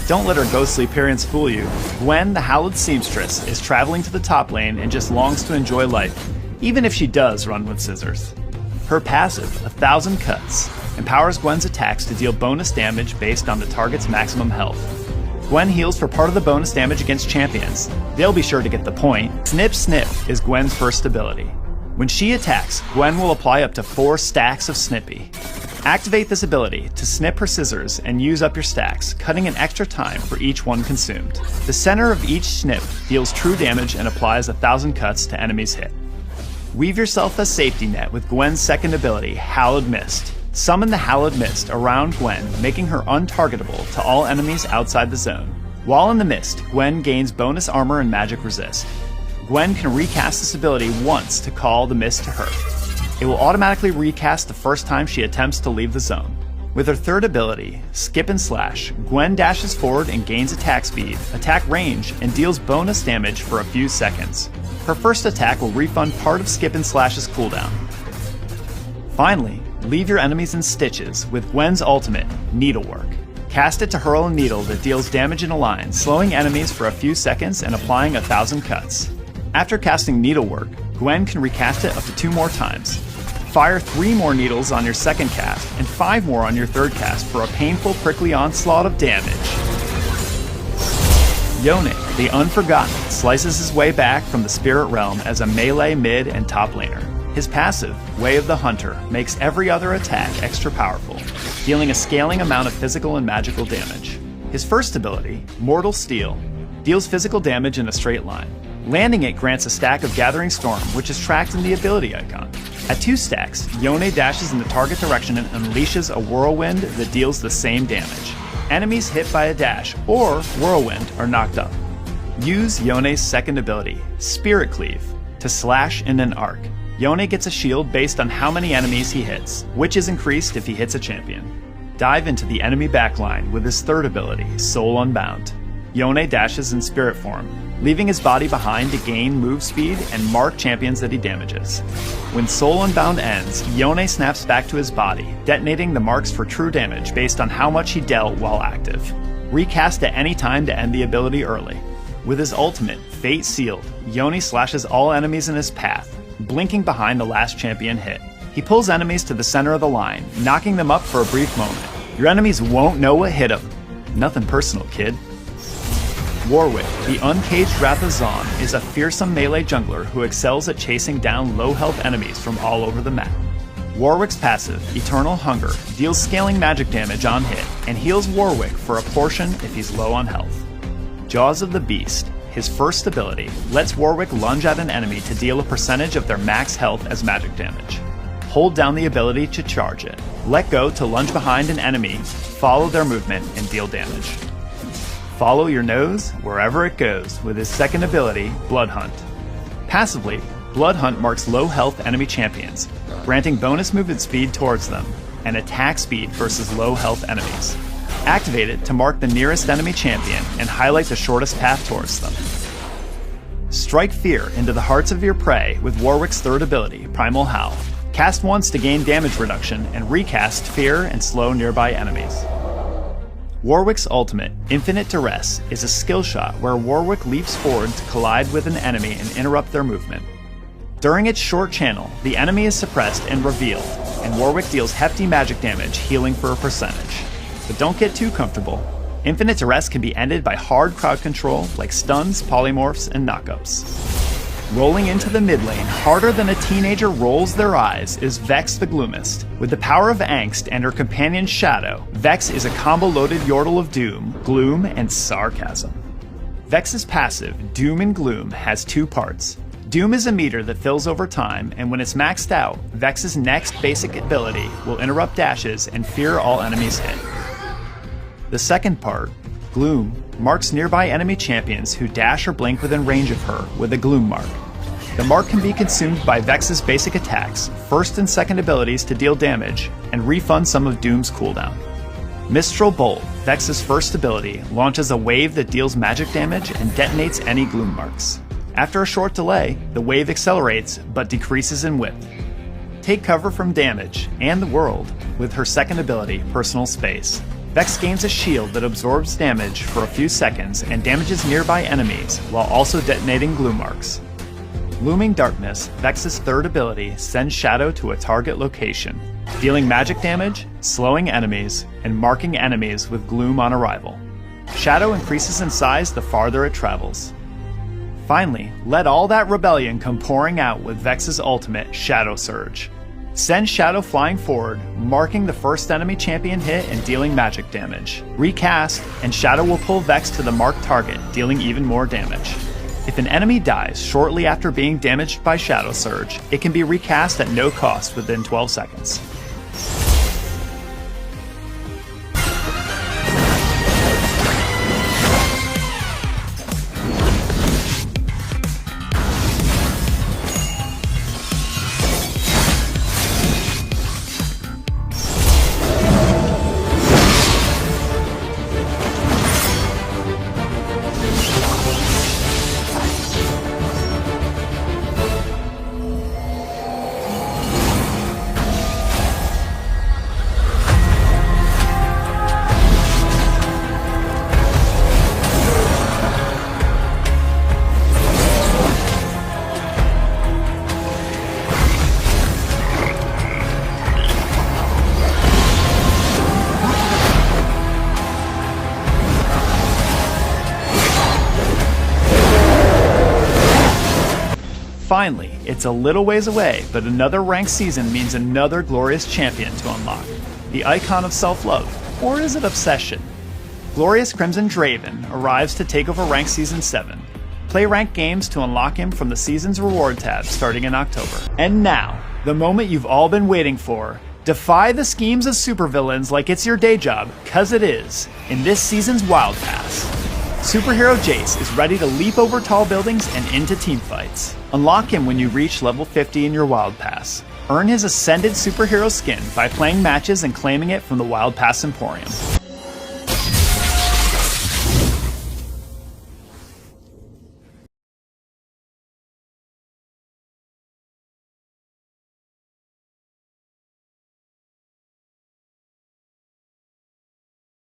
Don't let her ghostly appearance fool you. Gwen, the Hallowed Seamstress, is traveling to the top lane and just longs to enjoy life, even if she does run with scissors. Her passive, 1000 Cuts, empowers Gwen's attacks to deal bonus damage based on the target's maximum health. Gwen heals for part of the bonus damage against champions. They'll be sure to get the point. Snip Snip is Gwen's first ability. When she attacks, Gwen will apply up to 4 stacks of Snippy. Activate this ability to snip her scissors and use up your stacks, cutting an extra time for each one consumed. The center of each snip deals true damage and applies 1000 cuts to enemies hit. Weave yourself a safety net with Gwen's second ability, Hallowed Mist. Summon the Hallowed Mist around Gwen, making her untargetable to all enemies outside the zone. While in the mist, Gwen gains bonus armor and magic resist. Gwen can recast this ability once to call the mist to her. It will automatically recast the first time she attempts to leave the zone. With her third ability, Skip and Slash, Gwen dashes forward and gains attack speed, attack range, and deals bonus damage for a few seconds. Her first attack will refund part of Skip and Slash's cooldown. Finally, leave your enemies in stitches with Gwen's ultimate, Needlework. Cast it to hurl a needle that deals damage in a line, slowing enemies for a few seconds and applying 1000 cuts. After casting Needlework, Gwen can recast it up to 2 more times. Fire 3 more needles on your second cast and 5 more on your third cast for a painful prickly onslaught of damage. Yone, the Unforgotten, slices his way back from the spirit realm as a melee mid and top laner. His passive, Way of the Hunter, makes every other attack extra powerful, dealing a scaling amount of physical and magical damage. His first ability, Mortal Steel, deals physical damage in a straight line. Landing it grants a stack of Gathering Storm, which is tracked in the ability icon. At 2 stacks, Yone dashes in the target direction and unleashes a whirlwind that deals the same damage. Enemies hit by a dash or whirlwind are knocked up. Use Yone's second ability, Spirit Cleave, to slash in an arc. Yone gets a shield based on how many enemies he hits, which is increased if he hits a champion. Dive into the enemy backline with his third ability, Soul Unbound. Yone dashes in spirit form, leaving his body behind to gain move speed and mark champions that he damages. When Soul Unbound ends, Yone snaps back to his body, detonating the marks for true damage based on how much he dealt while active. Recast at any time to end the ability early. With his ultimate, Fate Sealed, Yone slashes all enemies in his path, blinking behind the last champion hit. He pulls enemies to the center of the line, knocking them up for a brief moment. Your enemies won't know what hit them. Nothing personal, kid. Warwick, the Uncaged Wrath of Zon, is a fearsome melee jungler who excels at chasing down low-health enemies from all over the map. Warwick's passive, Eternal Hunger, deals scaling magic damage on hit, and heals Warwick for a portion if he's low on health. Jaws of the Beast, his first ability, lets Warwick lunge at an enemy to deal a percentage of their max health as magic damage. Hold down the ability to charge it. Let go to lunge behind an enemy, follow their movement, and deal damage. Follow your nose wherever it goes with his second ability, Blood Hunt. Passively, Blood Hunt marks low health enemy champions, granting bonus movement speed towards them, and attack speed versus low health enemies. Activate it to mark the nearest enemy champion and highlight the shortest path towards them. Strike fear into the hearts of your prey with Warwick's third ability, Primal Howl. Cast once to gain damage reduction and recast fear and slow nearby enemies. Warwick's ultimate, Infinite Duress, is a skill shot where Warwick leaps forward to collide with an enemy and interrupt their movement. During its short channel, the enemy is suppressed and revealed, and Warwick deals hefty magic damage, healing for a percentage. But don't get too comfortable. Infinite Duress can be ended by hard crowd control like stuns, polymorphs, and knockups. Rolling into the mid lane harder than a teenager rolls their eyes is Vex the Gloomist. With the power of Angst and her companion Shadow, Vex is a combo-loaded yordle of doom, gloom, and sarcasm. Vex's passive, Doom and Gloom, has 2 parts. Doom is a meter that fills over time, and when it's maxed out, Vex's next basic ability will interrupt dashes and fear all enemies hit. The second part, Gloom, marks nearby enemy champions who dash or blink within range of her with a Gloom mark. The mark can be consumed by Vex's basic attacks, first and second abilities to deal damage, and refund some of Doom's cooldown. Mistral Bolt, Vex's first ability, launches a wave that deals magic damage and detonates any Gloom marks. After a short delay, the wave accelerates but decreases in width. Take cover from damage and the world with her second ability, Personal Space. Vex gains a shield that absorbs damage for a few seconds and damages nearby enemies while also detonating glue marks. Looming Darkness, Vex's third ability, sends Shadow to a target location, dealing magic damage, slowing enemies, and marking enemies with gloom on arrival. Shadow increases in size the farther it travels. Finally, let all that rebellion come pouring out with Vex's ultimate, Shadow Surge. Send Shadow flying forward, marking the first enemy champion hit and dealing magic damage. Recast, and Shadow will pull Vex to the marked target, dealing even more damage. If an enemy dies shortly after being damaged by Shadow Surge, it can be recast at no cost within 12 seconds. Finally, it's a little ways away, but another ranked season means another glorious champion to unlock. The icon of self-love, or is it obsession? Glorious Crimson Draven arrives to take over ranked season 7. Play ranked games to unlock him from the season's reward tab starting in October. And now, the moment you've all been waiting for. Defy the schemes of supervillains like it's your day job, cause it is, in this season's Wild Pass. Superhero Jace is ready to leap over tall buildings and into teamfights. Unlock him when you reach level 50 in your Wild Pass. Earn his Ascended superhero skin by playing matches and claiming it from the Wild Pass Emporium.